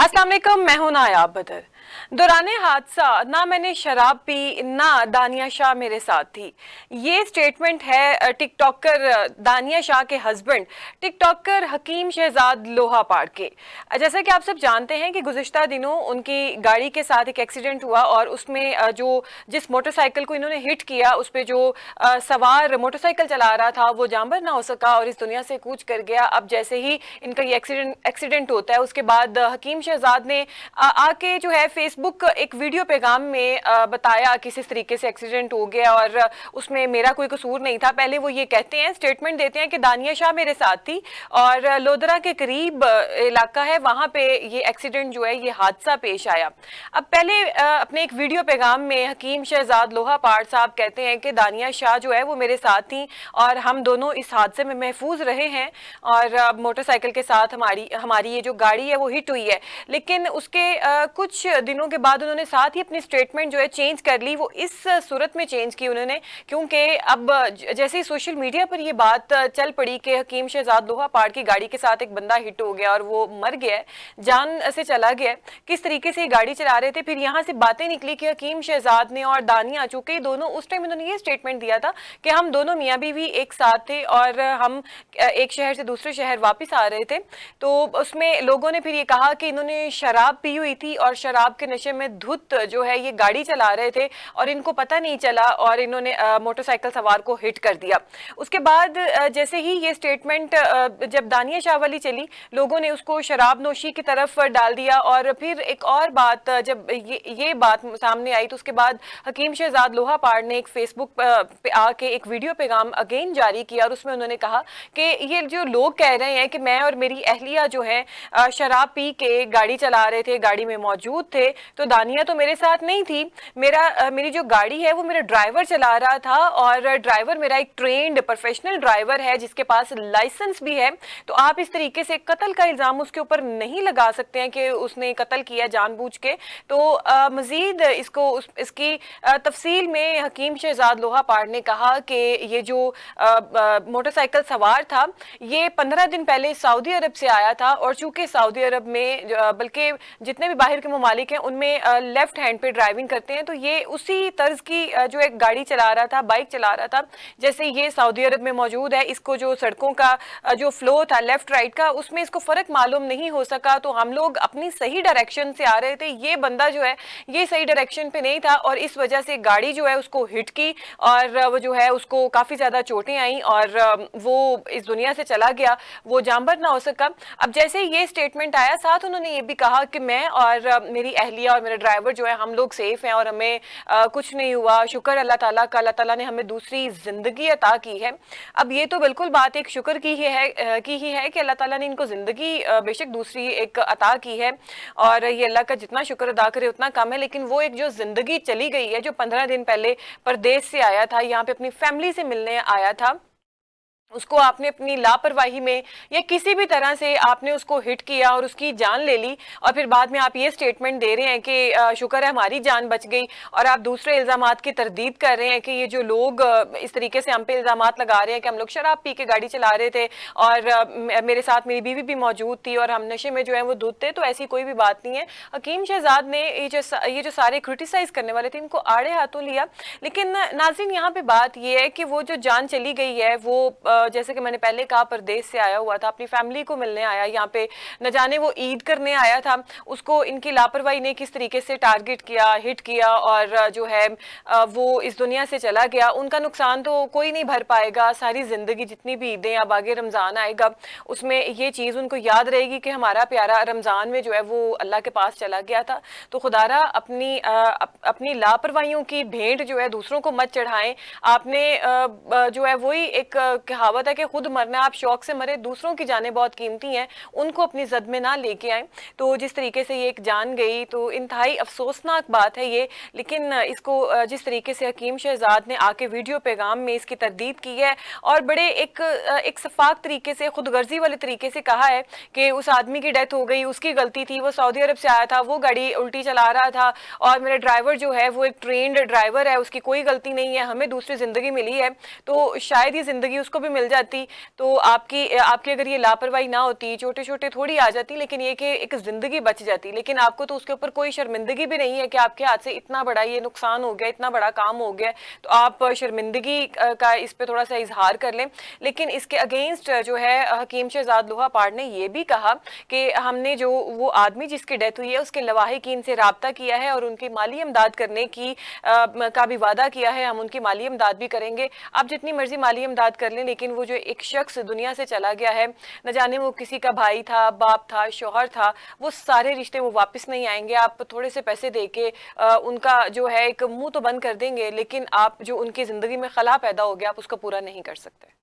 अस्सलाम वालेकुम, मैं हूं नायाब बदर। दौराने हादसा ना मैंने शराब पी ना दानिया शाह मेरे साथ थी। ये स्टेटमेंट है टिकटॉकर दानिया शाह के हस्बैंड टिकटॉकर हकीम शहजाद लोहा पाड़ के। जैसा कि आप सब जानते हैं कि गुज़िश्ता दिनों उनकी गाड़ी के साथ एक एक्सीडेंट हुआ और उसमें जिस मोटरसाइकिल को इन्होंने हिट किया उस पर जो सवार मोटरसाइकिल चला रहा था वो जांबर ना हो सका और इस दुनिया से कूच कर गया। अब जैसे ही इनका ये एक्सीडेंट होता है उसके बाद हकीम शहजाद ने आके जो है फेसबुक एक वीडियो पैगाम में बताया कि इस तरीके से एक्सीडेंट हो गया और उसमें मेरा कोई कसूर नहीं था। पहले वो ये कहते हैं, स्टेटमेंट देते हैं कि दानिया शाह मेरे साथ थी और लोधरा के करीब इलाका है वहां पे ये एक्सीडेंट जो है ये हादसा पेश आया। अब पहले अपने एक वीडियो पैगाम में हकीम शहजाद लोहा पाड़ साहब कहते हैं कि दानिया शाह जो है वो मेरे साथ थी और हम दोनों इस हादसे में महफूज रहे हैं और मोटरसाइकिल के साथ हमारी ये जो गाड़ी है वो हिट हुई है। लेकिन उसके कुछ दिनों के बाद उन्होंने साथ ही अपनी स्टेटमेंट जो है चेंज कर ली। वो इस सूरत में चेंज की उन्होंने, क्योंकि अब जैसे ही सोशल मीडिया पर ये बात चल पड़ी कि हकीम शहजाद लोहा पाड़ की गाड़ी के साथ एक बंदा हिट हो गया और वो मर गया है, जान से चला गया, किस तरीके से ये गाड़ी चला रहे थे। फिर यहाँ से बातें निकली कि हकीम शहजाद ने और दानिया, चूंकि दोनों उस टाइम उन्होंने ये स्टेटमेंट दिया था कि हम दोनों मियाँ बीवी एक साथ थे और हम एक शहर से दूसरे शहर वापस आ रहे थे, तो उसमें लोगों ने फिर ये कहा कि इन्होंने शराब पी हुई थी और शराब के नशे में धुत जो है ये गाड़ी चला रहे थे और इनको पता नहीं चला और इन्होंने मोटरसाइकिल सवार को हिट कर दिया। उसके बाद जैसे ही ये स्टेटमेंट जब दानिया शाह वाली चली, लोगों ने उसको शराब नोशी की तरफ डाल दिया और फिर एक और बात जब ये बात सामने आई तो उसके बाद हकीम शहजाद लोहा पाड़ ने एक फेसबुक पे आके एक वीडियो पैगाम अगेन जारी किया और उसमें उन्होंने कहा कि ये जो लोग कह रहे हैं कि मैं और मेरी अहलिया जो है शराब पी के गाड़ी चला रहे थे, गाड़ी में मौजूद थे, तो दानिया तो मेरे साथ नहीं थी। मेरी जो गाड़ी है वो मेरा ड्राइवर चला रहा था और ड्राइवर मेरा एक ट्रेंड प्रोफेशनल ड्राइवर है जिसके पास लाइसेंस भी है। तो आप इस तरीके से कत्ल का इल्ज़ाम उसके ऊपर नहीं लगा सकते हैं कि उसने कत्ल किया जानबूझ के। तो मजीद इसकी तफसील में हकीम शहजाद लोहा पाड़ ने कहा कि ये जो मोटरसाइकिल सवार था ये 15 दिन पहले सऊदी अरब से आया था और चूंकि सऊदी अरब में बल्कि जितने भी बाहर के ममालिक हैं उनमें लेफ्ट हैंड पे ड्राइविंग करते हैं, तो ये उसी तर्ज की जो एक गाड़ी चला रहा था, बाइक चला रहा था जैसे ये सऊदी अरब में मौजूद है। इसको जो सड़कों का जो फ्लो था लेफ्ट राइट का उसमें इसको फर्क मालूम नहीं हो सका, तो हम लोग अपनी सही डायरेक्शन से आ रहे थे, ये बंदा जो है ये सही डायरेक्शन पे नहीं था और इस वजह से गाड़ी जो है उसको हिट की और वो जो है उसको काफी ज्यादा चोटें आई और वो इस दुनिया से चला गया, वो जानबर ना हो सका। अब जैसे ये स्टेटमेंट आया साथ उन्होंने ये भी कहा कि मैं और मेरी अहलिया और मेरा ड्राइवर जो है हम लोग सेफ हैं और हमें कुछ नहीं हुआ, शुक्र अल्लाह ताला का, अल्लाह ताला ने हमें दूसरी जिंदगी अता की है। अब ये तो बिल्कुल बात एक शुक्र की ही है कि अल्लाह ताला ने इनको जिंदगी बेशक दूसरी एक अता की है और ये अल्लाह का जितना शुक्र अदा करे उतना कम है, लेकिन वो एक जो जिंदगी चली गई है, जो 15 दिन पहले परदेश से आया था, यहाँ पे अपनी फैमिली से मिलने आया था, उसको आपने अपनी लापरवाही में या किसी भी तरह से आपने उसको हिट किया और उसकी जान ले ली और फिर बाद में आप ये स्टेटमेंट दे रहे हैं कि शुक्र है हमारी जान बच गई और आप दूसरे इल्ज़ामात की तरदीद कर रहे हैं कि ये जो लोग इस तरीके से हम पे इल्ज़ामात लगा रहे हैं कि हम लोग शराब पी के गाड़ी चला रहे थे और मेरे साथ मेरी बीवी भी मौजूद थी और हम नशे में जो है वो धुत थे, तो ऐसी कोई भी बात नहीं है। हकीम शहजाद ने ये जो सारे क्रिटिसाइज करने वाले थे इनको आड़े हाथों लिया। लेकिन नाज़रीन यहाँ पे बात ये है कि वो जो जान चली गई है वो जैसे कि मैंने पहले कहा परदेश से आया हुआ था, अपनी फैमिली को मिलने आया, यहाँ पे न जाने वो ईद करने आया था, उसको इनकी लापरवाही ने किस तरीके से टारगेट किया, हिट किया और जो है वो इस दुनिया से चला गया। उनका नुकसान तो कोई नहीं भर पाएगा, सारी जिंदगी जितनी भी ईदें अब आगे रमज़ान आएगा उसमें ये चीज़ उनको याद रहेगी कि हमारा प्यारा रमज़ान में जो है वो अल्लाह के पास चला गया था। तो खुदारा अपनी लापरवाहियों की भेंट जो है दूसरों को मत चढ़ाएं। आपने जो है वही एक कहावत है कि खुद मरना, आप शौक से मरे, दूसरों की जानें बहुत कीमती हैं, उनको अपनी जद में ना लेके आए। तो जिस तरीके से ये एक जान गई तो इंतहाई अफसोसनाक बात है ये, लेकिन इसको जिस तरीके से हकीम शहजाद ने आके वीडियो पैगाम में इसकी तरदीद की है और बड़े एक शफाक तरीके से, खुदगर्जी वाले तरीके से कहा है कि उस आदमी की डेथ हो गई, उसकी गलती थी, वो सऊदी अरब से आया था, वो गाड़ी उल्टी चला रहा था और मेरा ड्राइवर जो है वो एक ट्रेंड ड्राइवर है, उसकी कोई गलती नहीं है, हमें दूसरी जिंदगी मिली है तो शायद ये जिंदगी उसको भी मिल जाती तो आपकी आपकी अगर ये लापरवाही ना होती, छोटे छोटे थोड़ी आ जाती, लेकिन ये कि एक जिंदगी बच जाती। लेकिन आपको तो उसके ऊपर कोई शर्मिंदगी भी नहीं है कि आपके हाथ से इतना बड़ा ये नुकसान हो गया, इतना बड़ा काम हो गया, तो आप शर्मिंदगी का इस पे थोड़ा सा इजहार कर लें। लेकिन इसके अगेंस्ट जो है हकीम शहजाद लोहापाड़ ने ये भी कहा कि हमने जो वो आदमी जिसकी डेथ हुई है उसके लवाहिकीन से राब्ता किया है और उनकी माली इमदाद करने की का भी वादा किया है, हम उनकी माली इमदाद भी करेंगे। आप जितनी मर्जी माली इमदाद कर लें, लेकिन वो जो एक शख्स दुनिया से चला गया है, न जाने वो किसी का भाई था, बाप था, शौहर था, वो सारे रिश्ते वो वापस नहीं आएंगे। आप थोड़े से पैसे दे के उनका जो है एक मुंह तो बंद कर देंगे, लेकिन आप जो उनकी ज़िंदगी में खला पैदा हो गया आप उसको पूरा नहीं कर सकते।